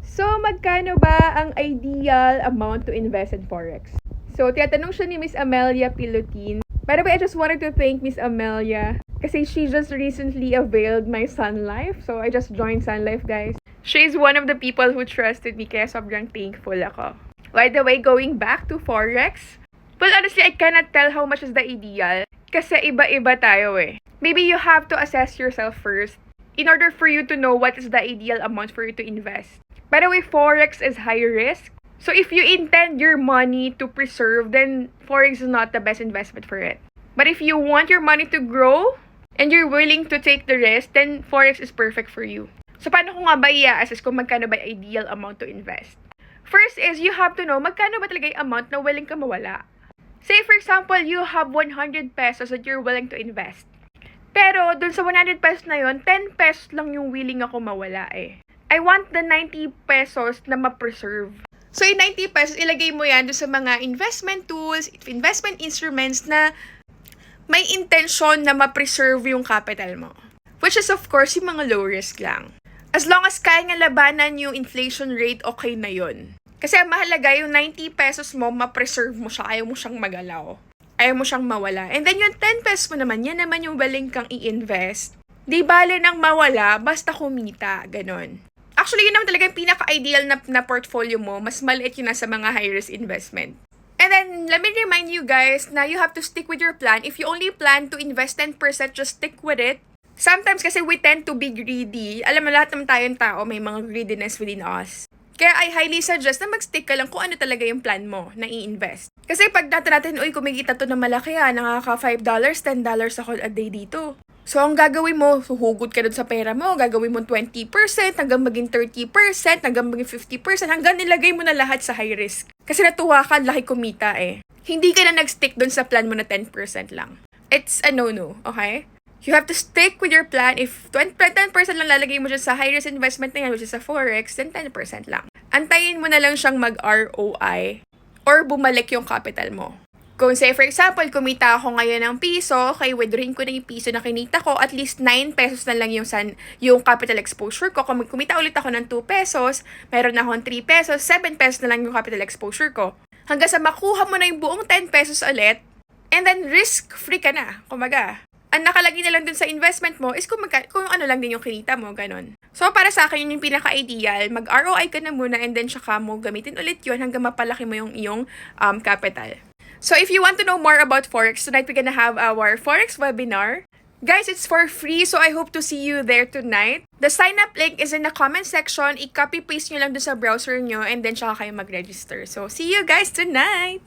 So, magkano ba ang ideal amount to invest in Forex? So, tinatanong siya ni Miss Amelia Pilotin. By the way, I just wanted to thank Miss Amelia kasi she just recently availed my Sun Life. So, I just joined Sun Life, guys. She's one of the people who trusted me kaya sobrang thankful ako. By the way, going back to Forex, well, honestly, I cannot tell how much is the ideal kasi iba-iba tayo eh. Maybe you have to assess yourself first in order for you to know what is the ideal amount for you to invest. By the way, Forex is high risk. So if you intend your money to preserve, then Forex is not the best investment for it. But if you want your money to grow and you're willing to take the risk, then Forex is perfect for you. So paano ko nga ba i-assess kung magkano ba yung ideal amount to invest? First is you have to know magkano ba talaga yung amount na willing ka mawala. Say for example, you have 100 pesos that you're willing to invest. Pero dun sa 100 pesos na yon, 10 pesos lang yung willing ako mawala eh. I want the 90 pesos na ma-preserve. So, yung 90 pesos, ilagay mo yan doon sa mga investment tools, investment instruments na may intention na ma-preserve yung capital mo. Which is, of course, yung mga low risk lang. As long as kaya nga labanan yung inflation rate, okay na yun. Kasi ang mahalaga, yung 90 pesos mo, ma-preserve mo siya, ayaw mo siyang magalaw. Ayaw mo siyang mawala. And then yung 10 pesos mo naman, yan naman yung willing kang i-invest. Di bale nang mawala, basta kumita, ganon. Actually, yun naman talaga yung pinaka-ideal na portfolio mo. Mas maliit yun na sa mga high-risk investment. And then, let me remind you guys na you have to stick with your plan. If you only plan to invest 10%, just stick with it. Sometimes kasi we tend to be greedy. Alam mo, lahat naman tayong tao may mga greediness within us. Kaya I highly suggest na mag-stick ka lang kung ano talaga yung plan mo na i-invest. Kasi pag natin, uy, kumikita to na malaki nakaka $5, $10 ako a day dito. So, ang gagawin mo, huhugot ka dun sa pera mo, gagawin mo 20%, hanggang maging 30%, hanggang maging 50%, hanggang nilagay mo na lahat sa high risk. Kasi natuwa ka, laki kumita eh. Hindi ka na nag-stick dun sa plan mo na 10% lang. It's a no-no, okay? You have to stick with your plan. If 10% lang lalagay mo dyan sa high risk investment na yan, which is sa Forex, then 10% lang. Antayin mo na lang siyang mag-ROI or bumalik yung capital mo. Kung say, for example, kumita ako ngayon ng piso, okay, withdrawin ko na yung piso na kinita ko, at least 9 pesos na lang yung capital exposure ko. Kung kumita ulit ako ng 2 pesos, meron na akong 3 pesos, 7 pesos na lang yung capital exposure ko. Hanggang sa makuha mo na yung buong 10 pesos ulit, and then risk-free ka na, kumaga. Ang nakalagay na lang dun sa investment mo is kung ano lang din yung kinita mo, ganon. So, para sa akin, yun yung pinaka-ideal, mag-ROI ka na muna and then saka mo gamitin ulit yun hanggang mapalaki mo yung iyong capital. So, if you want to know more about Forex, tonight we're gonna have our Forex webinar. Guys, it's for free, so I hope to see you there tonight. The sign-up link is in the comment section. I-copy-paste nyo lang dun sa browser nyo and then saka kayo mag-register. So, see you guys tonight!